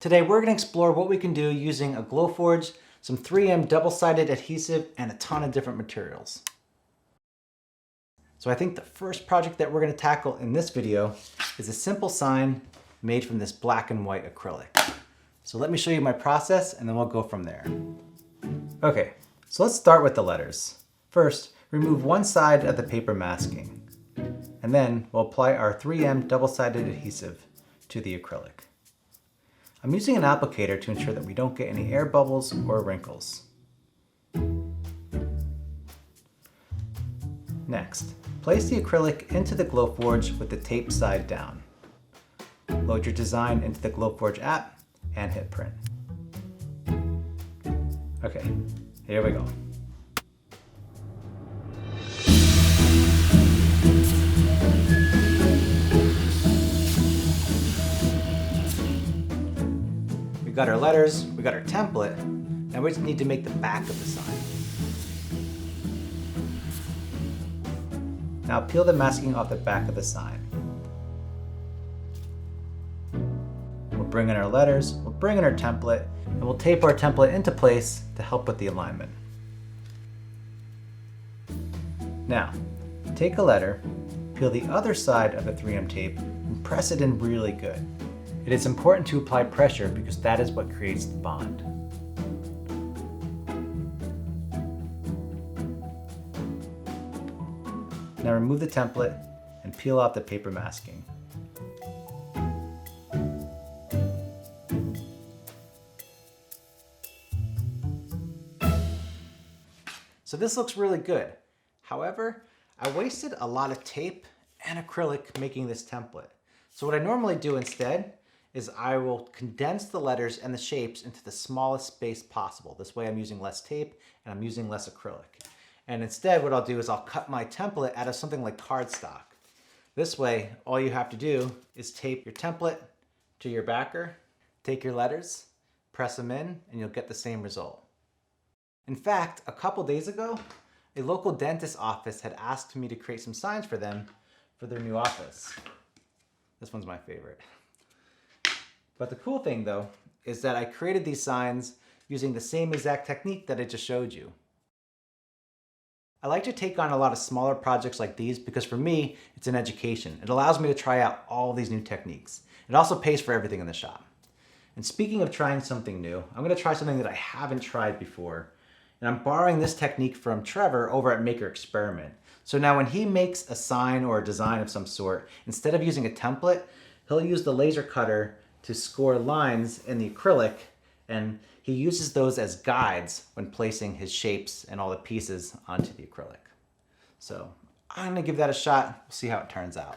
Today we're going to explore what we can do using a Glowforge, some 3M double-sided adhesive, and a ton of different materials. So I think the first project that we're going to tackle in this video is a simple sign made from this black and white acrylic. So let me show you my process and then we'll go from there. Okay, so let's start with the letters. First, remove one side of the paper masking, and then we'll apply our 3M double-sided adhesive to the acrylic. I'm using an applicator to ensure that we don't get any air bubbles or wrinkles. Next, place the acrylic into the Glowforge with the tape side down. Load your design into the Glowforge app and hit print. Okay, here we go. We got our letters, we got our template, now we just need to make the back of the sign. Now peel the masking off the back of the sign. We'll bring in our letters, we'll bring in our template, and we'll tape our template into place to help with the alignment. Now, take a letter, peel the other side of the 3M tape, and press it in really good. It is important to apply pressure because that is what creates the bond. Now remove the template and peel off the paper masking. So this looks really good. However, I wasted a lot of tape and acrylic making this template. So what I normally do instead is I will condense the letters and the shapes into the smallest space possible. This way I'm using less tape and I'm using less acrylic. And instead what I'll do is I'll cut my template out of something like cardstock. This way, all you have to do is tape your template to your backer, take your letters, press them in, and you'll get the same result. In fact, a couple days ago, a local dentist office had asked me to create some signs for them for their new office. This one's my favorite. But the cool thing though, is that I created these signs using the same exact technique that I just showed you. I like to take on a lot of smaller projects like these because for me, it's an education. It allows me to try out all these new techniques. It also pays for everything in the shop. And speaking of trying something new, I'm gonna try something that I haven't tried before. And I'm borrowing this technique from Trevor over at Maker Experiment. So now when he makes a sign or a design of some sort, instead of using a template, he'll use the laser cutter to score lines in the acrylic, and he uses those as guides when placing his shapes and all the pieces onto the acrylic. So I'm gonna give that a shot, we'll see how it turns out.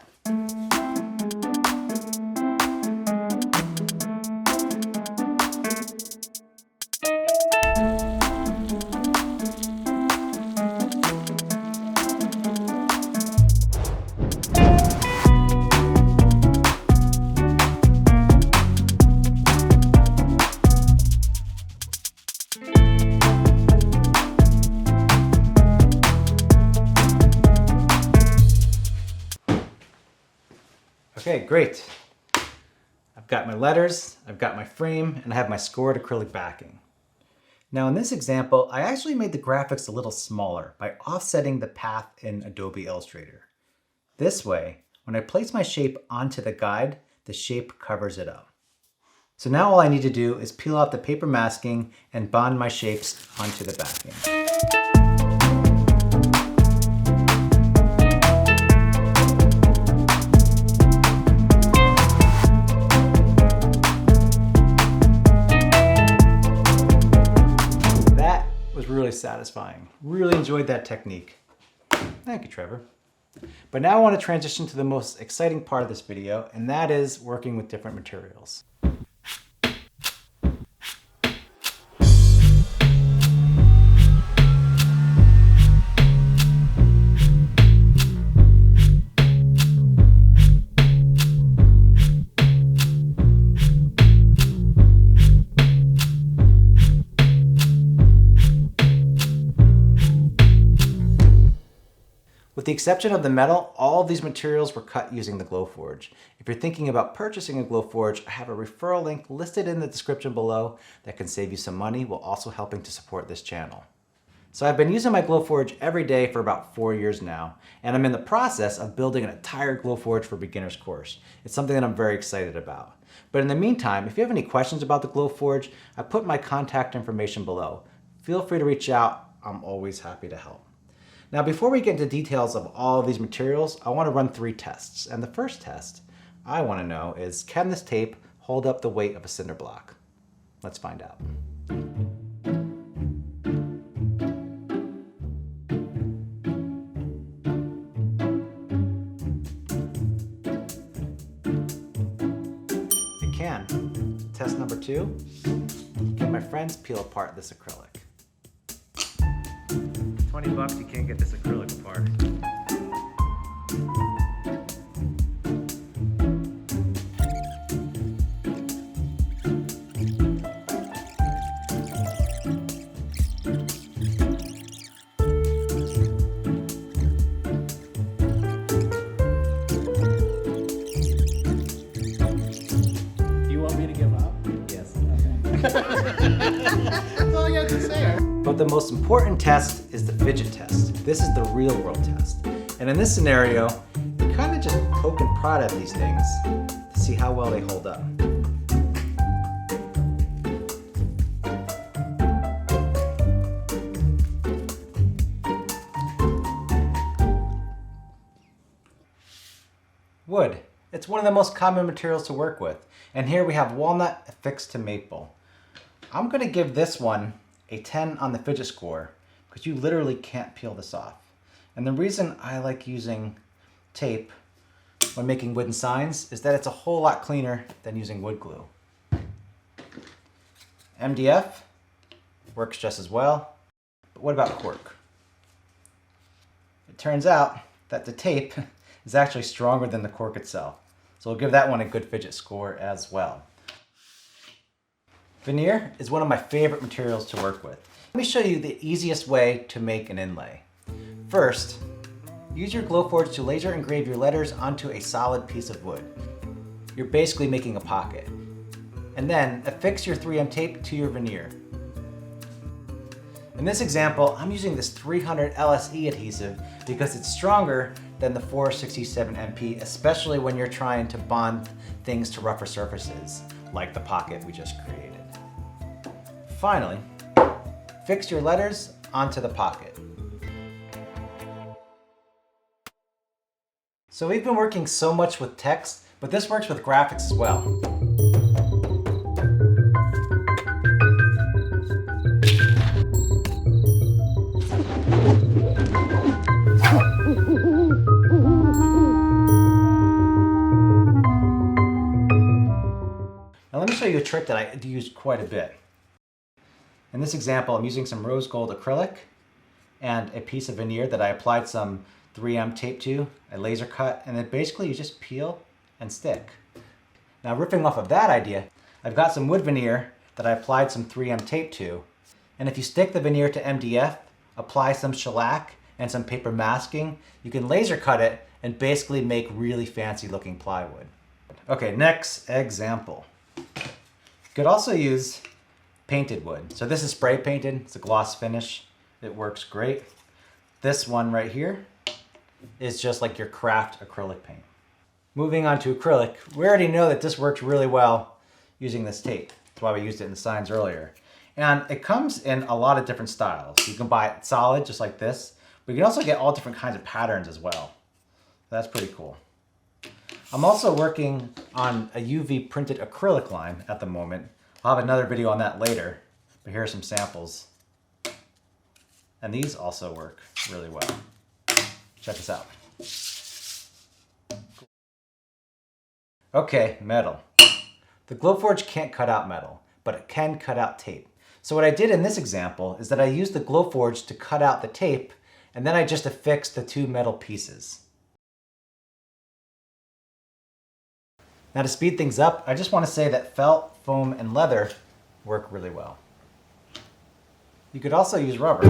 Okay, great. I've got my letters, I've got my frame, and I have my scored acrylic backing. Now in this example, I actually made the graphics a little smaller by offsetting the path in Adobe Illustrator. This way, when I place my shape onto the guide, the shape covers it up. So now all I need to do is peel off the paper masking and bond my shapes onto the backing. Really satisfying. Really enjoyed that technique. Thank you, Trevor. But now I want to transition to the most exciting part of this video, and that is working with different materials. With the exception of the metal, all of these materials were cut using the Glowforge. If you're thinking about purchasing a Glowforge, I have a referral link listed in the description below that can save you some money while also helping to support this channel. So I've been using my Glowforge every day for about 4 years now, and I'm in the process of building an entire Glowforge for Beginners course. It's something that I'm very excited about. But in the meantime, if you have any questions about the Glowforge, I put my contact information below. Feel free to reach out. I'm always happy to help. Now, before we get into details of all of these materials, I want to run 3 tests. And the first test I want to know is, can this tape hold up the weight of a cinder block? Let's find out. It can. Test number 2, can my friends peel apart this acrylic? $20, you can't get this acrylic apart. Do you want me to give up? Yes. That's all you have to say. But the most important test is the fidget test. This is the real world test. And in this scenario, you kind of just poke and prod at these things to see how well they hold up. Wood. It's one of the most common materials to work with. And here we have walnut affixed to maple. I'm going to give this one a 10 on the fidget score because you literally can't peel this off. And the reason I like using tape when making wooden signs is that it's a whole lot cleaner than using wood glue. MDF works just as well, but what about cork? It turns out that the tape is actually stronger than the cork itself. So we'll give that one a good fidget score as well. Veneer is one of my favorite materials to work with. Let me show you the easiest way to make an inlay. First, use your Glowforge to laser engrave your letters onto a solid piece of wood. You're basically making a pocket. And then affix your 3M tape to your veneer. In this example, I'm using this 300 LSE adhesive because it's stronger than the 467 MP, especially when you're trying to bond things to rougher surfaces, like the pocket we just created. Finally, fix your letters onto the pocket. So we've been working so much with text, but this works with graphics as well. Now let me show you a trick that I use quite a bit. In this example, I'm using some rose gold acrylic and a piece of veneer that I applied some 3M tape to, a laser cut, and then basically you just peel and stick. Now riffing off of that idea, I've got some wood veneer that I applied some 3M tape to, and if you stick the veneer to MDF, apply some shellac and some paper masking, you can laser cut it and basically make really fancy looking plywood. Okay, next example. You could also use painted wood. So this is spray painted, it's a gloss finish. It works great. This one right here is just like your craft acrylic paint. Moving on to acrylic, we already know that this works really well using this tape. That's why we used it in the signs earlier. And it comes in a lot of different styles. You can buy it solid, just like this, but you can also get all different kinds of patterns as well. That's pretty cool. I'm also working on a UV printed acrylic line at the moment. I'll have another video on that later, but here are some samples. And these also work really well. Check this out. Okay, metal. The Glowforge can't cut out metal, but it can cut out tape. So what I did in this example is that I used the Glowforge to cut out the tape, and then I just affixed the 2 metal pieces. Now to speed things up, I just want to say that felt, foam, and leather work really well. You could also use rubber.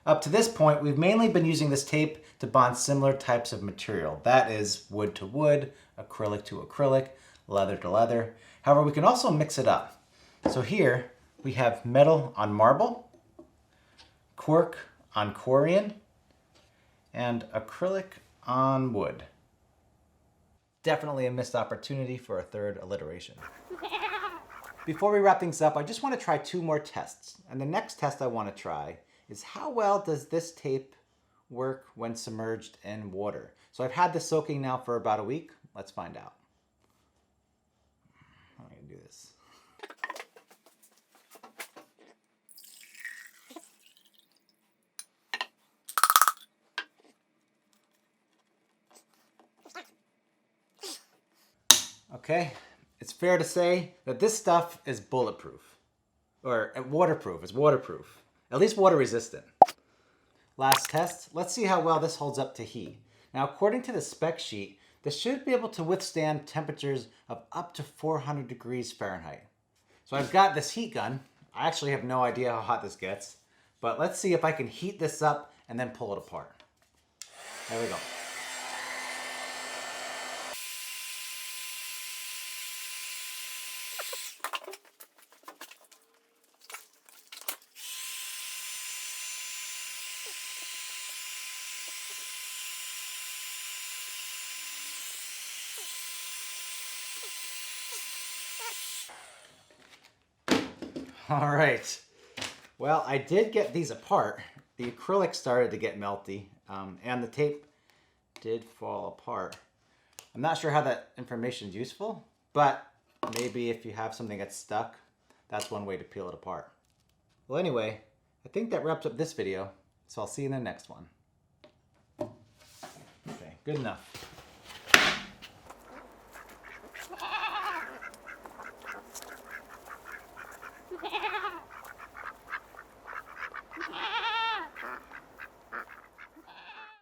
Up to this point, we've mainly been using this tape to bond similar types of material. That is wood to wood, acrylic to acrylic, leather to leather. However, we can also mix it up. So here we have metal on marble, cork on corian, and acrylic on wood. Definitely a missed opportunity for a third alliteration. Before we wrap things up, I just want to try 2 more tests. And the next test I want to try is how well does this tape work when submerged in water? So I've had this soaking now for about a week. Let's find out. How am I going to do this? Okay, it's fair to say that this stuff is bulletproof. Or waterproof, it's waterproof. At least water resistant. Last test, let's see how well this holds up to heat. Now according to the spec sheet, this should be able to withstand temperatures of up to 400 degrees Fahrenheit. So I've got this heat gun. I actually have no idea how hot this gets, but let's see if I can heat this up and then pull it apart. There we go. All right, well, I did get these apart. The acrylic started to get melty, and the tape did fall apart. I'm not sure how that information is useful, but maybe if you have something that's stuck, that's one way to peel it apart. Well, anyway, I think that wraps up this video, so I'll see you in the next one. Okay, good enough.